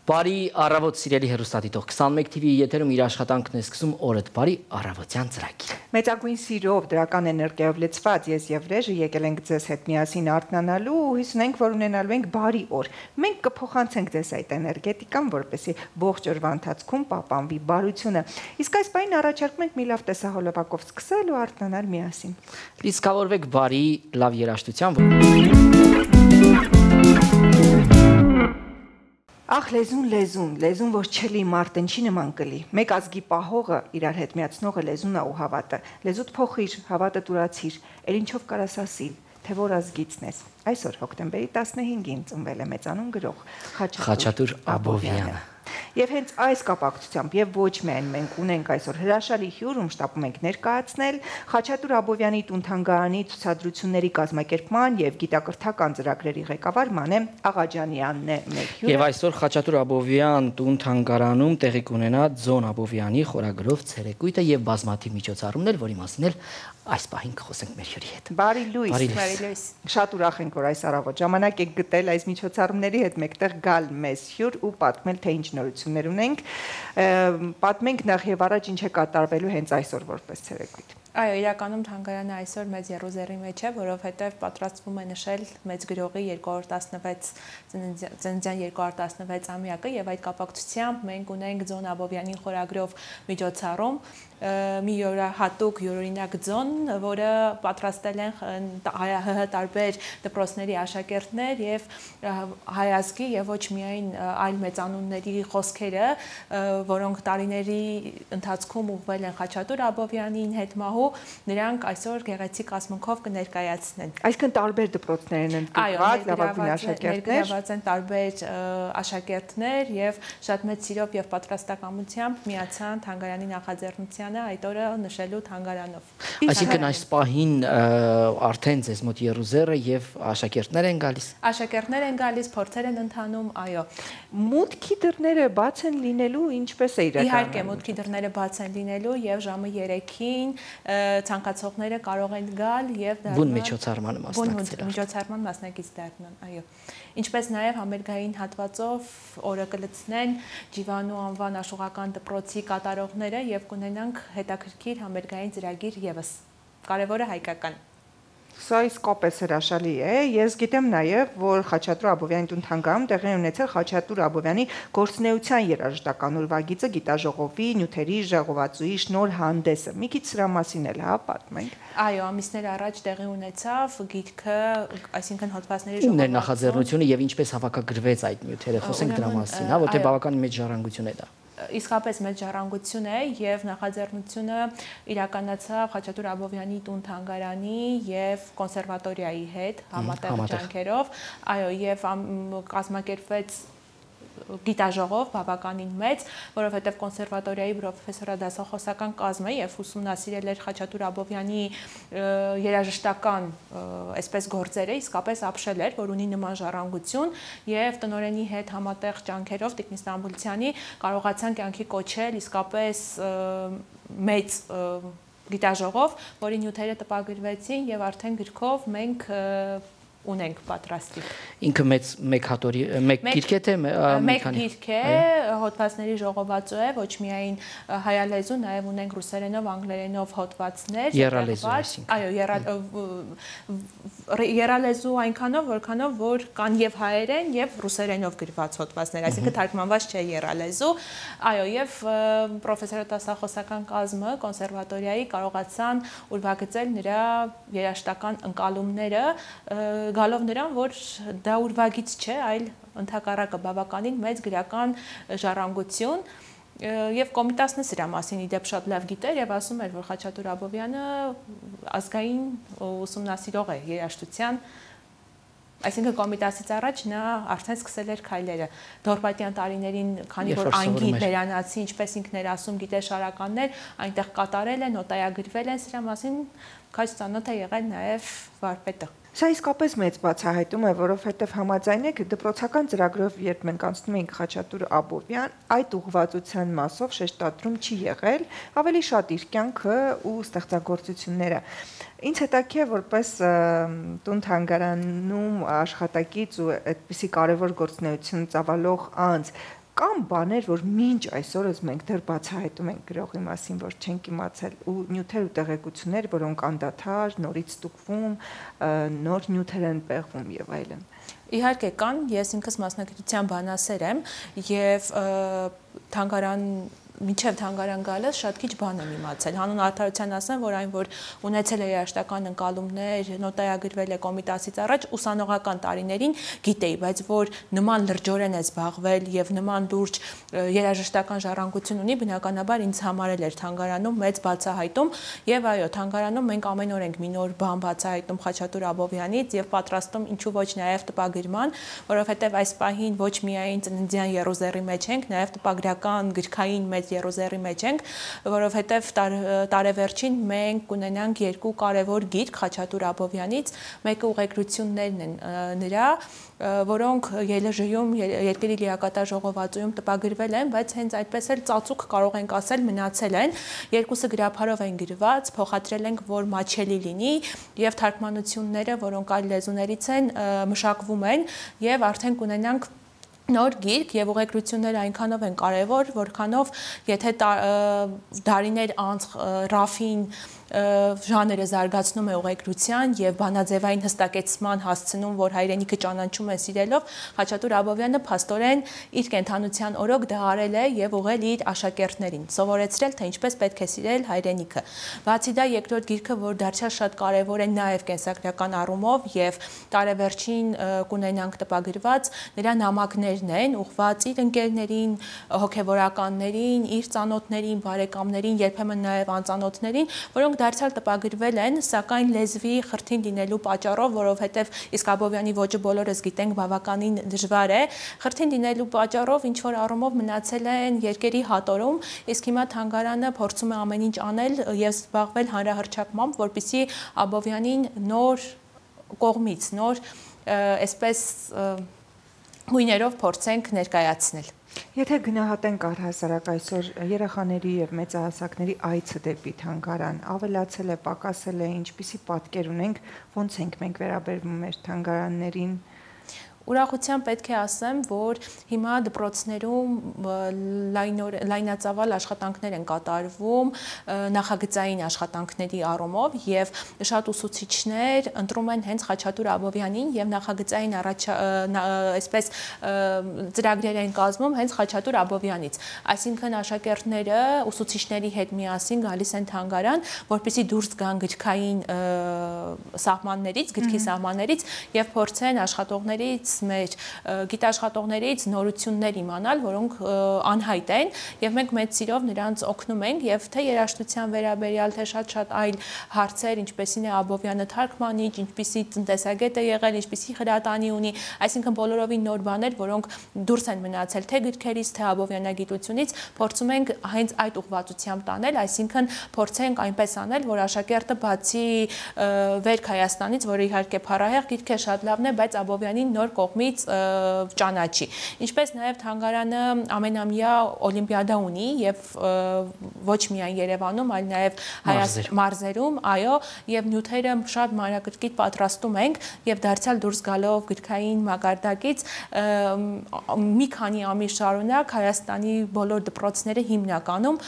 Բարի առավոտ սիրելի հեռուստադիտող 21 TV-ի եթերում իր աշխատանքն է սկսում օրդ բարի առավոտյան ծրագիրը։ Մեծագույն սիրով դրական էներգիայով լցված ես եւ Ռեժը եկել ենք ձեզ հետ միասին արթնանալու ու հույս ունենք, որ ունենալու ենք բարի օր։ Մենք կփոխանցենք ձեզ այդ էներգետիկան, որպեսզի ողջ օրվա ընթացքում պահպանվի բարությունը։ Իսկ այս բանին առաջարկում ենք մի լավ տեսահոլովակով սկսել ու արթնանալ միասին։ Լիցքավորվեք բարի լավ երաժշտությամբ։ Ախ, լեզուն, որ չելի մարտնչի նման կլի։ Մեկ ազգի պահողը իրար հետ միացնողը լեզուն է ու հավատը։ Լեզուդ փոխիր, հավատը տուրացիր, էլ ինչով կարաս ասիլ, թե որ ազգիցն ես։ Այսօր հոկտեմբերի 15-ին ծնվել է մեծանուն գրող Խաչատուր Աբովյանը։ Եվ հենց այս կապակցությամբ եւ ոչ միայն մենք ունենք այսօր հրաշալի հյուր, ում շտապում ենք ներկայացնել Խաչատուր Աբովյանի տուն-թանգարանի ցուցադրությունների կազմակերպման եւ գիտակրթական ծրագրերի ղեկավար Մանե Աղաջանյանն է մեր հյուրը։ Եվ այսօր Խաչատուր Աբովյան տուն-թանգարանում տեղի կունենա Ձոն Աբովյանի խորագրով ցերեկույթը եւ բազմաթիվ միջոցառումներ, որի մասին էլ այս պահին կխոսենք մեր հյուրի հետ։ Բարի լույս։ Շատ ուրախ ենք, որ այս առավոտ ժամանակ եք գտել այս միջոցառումների հետ մեկտեղ գալ մեզ հյուր ու պատմել, թե ինչ նորություններ ունենք։ Պատմենք նախ եւ առաջ ինչ է կատարվելու հենց այսօր որպես ցերեկույթ։ Այո, իրականում թանգարանը այսօր մեծ եռուզեռի մեջ է, որովհետև պատրաստվում է նշել մեծ գրողի 216 ծննդյան 216-ամյակը եւ այդ կապակցությամբ մենք ունենք Ձոն Աբովյանի խորագրով միջոցառում, մի յուրահատուկ յուրօրինակ ձոն, որը պատրաստել են ՀՀ տարբեր դպրոցների աշակերտներ եւ հայազգի եւ ոչ միայն այլ մեծանունների խոսքերը, որոնք տարիների ընթացքում ուղղվել են Խաչատուր Աբովյանին հետ մահու, նրանք այսօր գեղեցիկ ասմունքով կներկայացնեն։ Այսինքն տարբեր դպրոցներ են ընդգրկված, լավագույն աշակերտներ, ներկայացված են տարբեր աշակերտներ եւ շատ մեծ սիրով եւ պատրաստակամությամբ միացան թանգարանի նախաձեռնությանը այդ օրը նշելու թանգարանով։ Այսինքն այս պահին արդեն ձեզ մոտ եռուզեռը եւ աշակերտներ են գալիս։ Աշակերտներ են գալիս, փորձեր են ընթանում, այո։ Մուտքի դռները բաց են լինելու, ինչպես է իրականում։ Իհարկե, մուտքի դռները բաց են լինելու եւ ժամը 3-ին ցանկացողները կարող են գալ եւ բուն միջոցառմանը մասնակցել։ Բուն միջոցառման մասնակից դառնան, այո։ Ինչպես նաեւ համերգային հատվածով օրը կլցնեն Ջիվանու անվան աշխուղական դպրոցի կատարողները եւ կունենանք հետաքրքիր համերգային ծրագիր եւս։ Կարևորը հայկական։ Սա իսկապես հրաշալի է։ Ես գիտեմ նաև, որ Խաչատուր Աբովյանի տուն-թանգարանում տեղի ունեցել Խաչատուր Աբովյանի գործունեության երաժշտական ուրվագիծը գիտաժողովի, նյութերի ժողովածուի շնոր հանդեսը։ Մի քիչ սրա մասին էլ պատմենք։ Այո, ամիսներ առաջ տեղի ունեցավ գիտքը, այսինքն հոդվածների ժողովածուն։ Ումն է նախաձեռնությունը եւ ինչպես հավաքագրվեց այդ նյութերը, խոսենք դրա մասին, հա, որտեղ բավական մեծ ժառանգություն է դա։ Իսկապես մեծ ժառանգություն է եւ նախաձեռնությունը իրականացավ Խաչատուր Աբովյանի տուն-թանգարանի եւ կոնսերվատորիայի հետ համատեղ ջանքերով, այո, եւ կազմակերպվեց գիտաժողով բավականին մեծ, որովհետև կոնսերվատորիայի պրոֆեսորադասախոսական կազմը եւ ուսումնասիրել էր Խաչատուր Աբովյանի երաժշտական այսպես գործերը, իսկապես ապշել էր, որ ունի նման ժառանգություն եւ տնօրենի հետ համատեղ ջանքերով Տիկին Ստամբուլցյանի կարողացան կյանքի կոչել իսկապես մեծ գիտաժողով, որի նյութերը տպագրվեցին եւ արդեն գրքով մենք ունենք պատրաստի։ Ինքը մեկ գիրք է, թե մեկ գիրք է, հոդվածների ժողովածու է, ոչ միայն հայալեզու, նաև ունենք ռուսերենով, անգլերենով հոդվածներ։ Եռալեզու, այո, եռալեզու այնքանով, որքանով որ կան եւ հայերեն եւ ռուսերենով գրված հոդվածներ, այսինքն թարգմանված չէ եռալեզու։ Այո, եւ պրոֆեսորադասախոսական կազմը կոնսերվատորիայի կարողացան ուրվագծել նրա երաժշտական ընկալումները գալով նրան, որ դա ուրվագիծ չէ, այլ ընդհակառակը բավականին մեծ գրական ժառանգություն եւ Կոմիտասն սրա մասին իդեպ շատ լավ գիտեր եւ ասում էր, որ Խաչատուր Աբովյանը ազգային ուսումնասիրող է երաժշտության, այսինքն Կոմիտասից առաջ նա արդեն սկսել էր քայլերը Դորպատյան տարիներին, քանի որ անգիր վերանացի, ինչպես ինքն էր ասում, գիտեշարականներ այնտեղ կատարել են, նոտայագրվել են, սրա մասին քաջ ծանոթ է եղել նաեւ վարպետը։ Սա իսկապես մեծ բացահայտում է, որովհետև համաձայնեք դպրոցական ծրագրով, երբ մենք անցնում ենք Խաչատուր Աբովյան, այդ ուղղվածության մասով շեշտադրում չի եղել, ավելի շատ իր կյանքը ու ստեղծագործությունները։ Ինձ հետաքրքիր է, որպես տուն-թանգարանում աշխատակից ու այդպիսի կարևոր գործունեություն ծավալող անձ, Կան բաներ, որ մինչ այսօրս մենք դեռ բացահայտում ենք գրողի մասին, որ չենք իմացել, ու նյութեր ու տեղեկություններ, որոնք անդադար նորից ստուգվում, նոր նյութեր են պեղվում եւ այլն։ Իհարկե կան, ես ինքս մասնագիտության բանասեր եմ եւ թանգարան մինչև թանգարան գալիս շատ քիչ բան եմ իմացել։ Հանուն արդարության ասեմ, որ այն, որ ունեցել է երաժշտական ընկալումներ, նոտայագրվել է Կոմիտասից առաջ, ուսանողական տարիներին գիտեի, բայց որ նման լրջորեն է զբաղվել եւ նման լուրջ երաժշտական ժառանգություն ունի, բնականաբար ինձ համարել էր թանգարանում մեծ բացահայտում եւ այո, թանգարանում մենք ամեն օր ենք մի նոր բան բացահայտում Խաչատուր Աբովյանից եւ պատրաստում ինչու ոչ նաեւ տպագրման, որովհետեւ այս պահին ոչ միայն ծննդյան երոզերի մեջ ենք, նաեւ տպագրական գրքային մեծ երոզերի մեջ ենք, որովհետև տարեվերջին մենք կունենանք երկու կարևոր գիրք Խաչատուր Աբովյանից, մեկը ուղեկրություններն են նրա, որոնք ԵԼԺ-ում երկրի լիակատար ժողովածուում տպագրվել են, բայց հենց այդպես էլ ծածուկ կարող ենք ասել մնացել են, երկուսը գրափարով են գրված, փոխադրել ենք, որ մաչելի լինի եւ թարգմանությունները, որոնք այլ լեզուներից են, մշակվում են եւ արդեն կունենանք նոր գիրք եւ ուղեկրությունները այնքանով են կարեւոր, որքանով եթե դարիներ անց Ռաֆին ժանրը զարգացնում է ուղեկրության եւ բանաձևային հստակեցման հասցնում, որ հայրենիքը ճանաչում է սիրելով, Խաչատուր Աբովյանը փաստորեն իր կենթանության օրոք դա արել է եւ ուղղել իր աշակերտներին, սովորեցրել, թե ինչպես պետք է սիրել հայրենիքը։ Բացի դա երկրորդ գիրքը, որ դարձյալ շատ կարեւոր է նաեւ կենսագրական առումով եւ տարեվերջին կունենանք տպագրված, նրա նամակներն են, ուղղված իր ընկերներին, հոգեվորականներին, իր ծանոթներին, բարեկամներին, երբեմն նաեւ անծանոթներին, որոնք դարձյալ տպագրվել են, սակայն լեզվի խրթին լինելու պատճառով, որովհետև իսկ Աբովյանի ոճը բոլորս գիտենք բավականին դժվար է, խրթին լինելու պատճառով ինչ որ առումով մնացել են երկերի հատորում, իսկ հիմա թանգարանը փորձում է ամեն ինչ անել եւ զբաղվել հանրահռչակմամբ, որպեսզի Աբովյանին նոր կողմից, նոր այսպես հույներով փորձենք ներկայացնել։ Եթե գնահատենք առհասարակ այսօր երեխաների եւ մեծահասակների այցը դեպի թանգարան, ավելացել է, պակասել է, ինչպիսի պատկեր ունենք, ոնց ենք մենք վերաբերվում մեր թանգարաններին։ Ուրախությամբ պետք է ասեմ, որ հիմա դպրոցներում լայնածավալ աշխատանքներ են կատարվում նախագծային աշխատանքների առումով եւ շատ ուսուցիչներ ընտրում են հենց Խաչատուր Աբովյանին եւ նախագծային այսպես ծրագրեր են կազմում հենց Խաչատուր Աբովյանից։ Այսինքն աշակերտները ուսուցիչների հետ միասին գալիս են թանգարան, որպեսզի դուրս գան գրքային սահմաններից, գրքի սահմաններից եւ փորձեն աշխատողներից մեր գիտաշխատողներից նորություններ իմանալ, որոնք անհայտ են եւ մենք մեծ սիրով նրանց օգնում ենք եւ թե երաժշտության վերաբերյալ, թե շատ այլ հարցեր, ինչպեսին է Աբովյանը թարգմանիչ, ինչպիսի տնտեսագետ է եղել, ինչպիսի հրատանի ունի, այսինքն բոլորովին նոր բաներ, որոնք դուրս են մնացել թե գրքերից, թե Աբովյանագիտությունից, փորձում ենք հենց այդ ուղղվածությամբ տանել, այսինքն փորձենք այնպես անել, որ աշակերտը բացի Վերք Հայաստանից, որը իհարկե փառահեղ գիրք է, շատ լավն է, բայց Աբովյանին նոր կողմից ճանաչի։ Ինչպես նաև թանգարանը ամենամյա օլիմպիադա ունի եւ ոչ միայն Երևանում, այլ նաև մարզերում, այո, եւ նյութերը շատ մանրակրկիտ պատրաստում ենք եւ դարձյալ դուրս գալով գրքային մակարդակից մի քանի ամիս շարունակ Հայաստանի բոլոր դպրոցները հիմնականում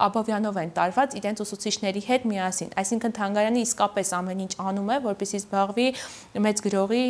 Աբովյանով են տարված իրենց ուսուցիչների հետ միասին։ Այսինքն թանգարանը իսկապես ամեն ինչ անում է, որպեսզի զբաղվի մեծ գրողի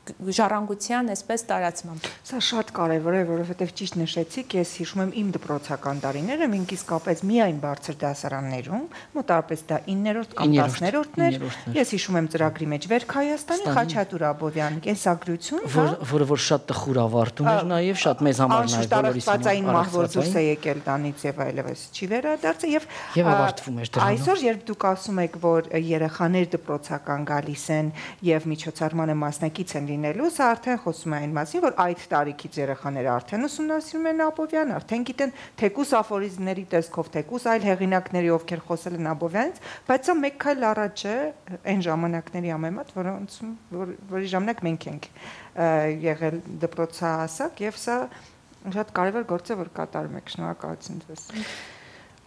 ժառանգության այսպես տարածմամբ։ Սա շատ կարևոր է, որովհետև ճիշտ նշեցիք, ես հիշում եմ իմ դպրոցական տարիները, մենք իսկապես միայն բարձր դասարաններում, մոտավորապես դա 9-րդ կամ 10-րդն էր, ես հիշում եմ ծրագրի մեջ Վերք Հայաստանի Խաչատուր Աբովյանի կենսագրություն, որը շատ տխուր ավարտում էր նաև, շատ մեծ համար նաև բոլորիս համար մահվոր դուրս է եկել տանից եւ այլևս չի վերադարձել եւ ավարտվում էր դրանով։ Այսօր երբ դուք ասում եք, որ երեխաներ դպրոցական գալիս են եւ միջոցառմանը մասնակից են լինելու, սա արդեն խոսում է այն մասին, որ այդ տարիքից երեխաները արդեն ուսումնասիրում են Աբովյան, արդեն գիտեն թեկուս աֆորիզմների տեսքով, թեկուս այլ հեղինակների, ովքեր խոսել են Աբովյանից, բայց սա մեկ քայլ առաջ է այն ժամանակների համեմատ, որի ժամանակ մենք ենք եղել դպրոցահասակ եւ սա շատ կարևոր գործ է, որ կատարում եք։ Շնորհակալություն ձեզ։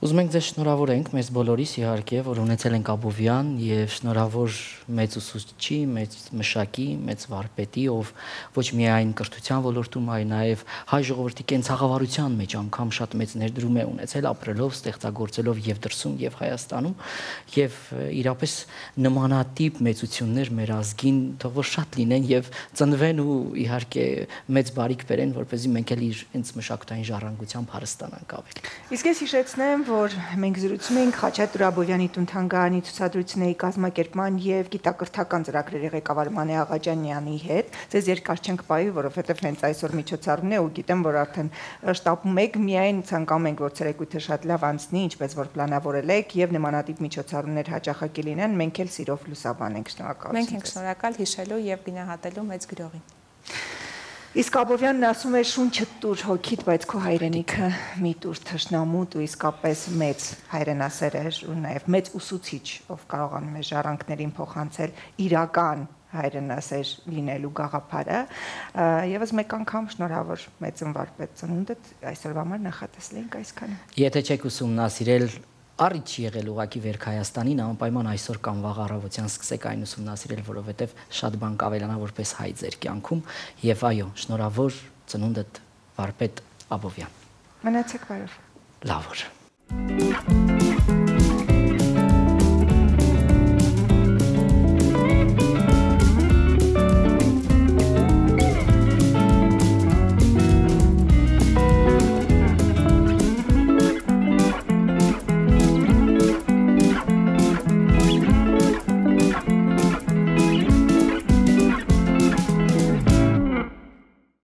Ուզում ենք ձեզ շնորհավորենք մեզ բոլորիս իհարկե, որ ունեցել ենք Աբովյան եւ շնորհավոր մեծ ուսուցչի, մեծ մշակի, մեծ վարպետի, ով ոչ միայն կրթության ոլորտում, այլ նաեւ հայ ժողովրդի կենցաղավարության մեջ անգամ շատ մեծ ներդրում է ունեցել, ապրելով, ստեղծագործելով եւ դրսում եւ Հայաստանում եւ իրապես նմանատիպ մեծություններ մեր ազգին թող որ շատ լինեն եւ ծնվեն ու իհարկե մեծ բարիք բերեն, որպեսզի մենք էլ իր հենց մշակութային ժառանգությամբ հարստանանք ավելի։ Իսկ ես հիշեցնեմ, որ մենք զրուցում ենք Խաչատուր Աբովյանի տուն-թանգարանի ցուցադրությունների կազմակերպման եւ գիտակրթական ծրագրերի ղեկավար Մանե Աղաջանյանի հետ։ Ձեզ երկար չենք պահի, որովհետեւ հենց այսօր միջոցառումն է ու գիտեմ, որ արդեն շտապում եք, միայն ցանկանում ենք, որ ցերեկույթը շատ լավ անցնի, ինչպես որ պլանավորել եք եւ նմանատիպ միջոցառումներ հաճախակի լինեն, մենք էլ սիրով լուսաբանենք, շնորհակալություն։ Մենք ենք շնորհակալ հիշելու եւ գնահատելու մեծ գրողին։ Իսկ Աբովյանն ասում է շունչը տուր հոգիդ, բայց քո հայրենիքը մի տուր թշնամուտ ու իսկապես մեծ հայրենասեր էր ու նաև մեծ ուսուցիչ, ով կարողանում է ժառանգներին փոխանցել իրական հայրենասեր լինելու գաղափարը։ Եվս մեկ անգամ շնորհավոր մեծ վարպետ ծնունդդ, այսօրվա համար նախատեսել ենք այսքանը։ Եթե չեք ուսումնասիրել Առիթ չի եղել ուղակի վերք Հայաստանին, անպայման այսօր կամ վաղ առավոտյան սկսեք այն ուսումնասիրել, որովհետև շատ բան կավելանա որպես հայ ձեր կյանքում եւ այո, շնորհավոր ծնունդդ վարպետ Աբովյան։ Մնացեք բարով։ Լավ օր։